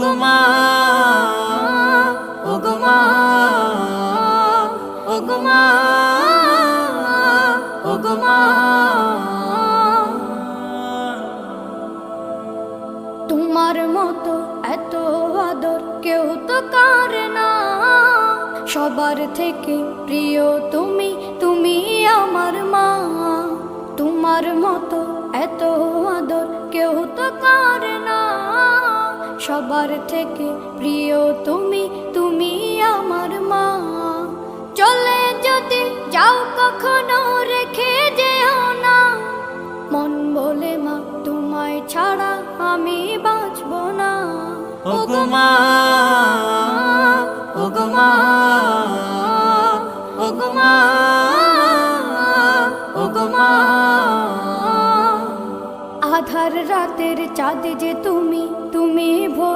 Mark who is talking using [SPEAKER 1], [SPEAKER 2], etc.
[SPEAKER 1] ওগো মা, ওগো মা, ওগো মা, ওগো মা।
[SPEAKER 2] তোমার মতো এত আদর কেউ তো করে না, সবার থেকে প্রিয় তুমি, তুমি আমার মা। তোমার মতো এত আদর কেউ তো করে না, সবার থেকে প্রিয় তুমি, তুমি আমার মা। চলে যদি যাও কখনো রেখে যেও না, মন বলে মা তোমায় ছাড়া আমি বাঁচব না।
[SPEAKER 1] ওগো মা, ওগো মা, ওগো মা, ওগো মা।
[SPEAKER 2] আধার রাতের চাঁদ যে তুমি, তুমি ভোর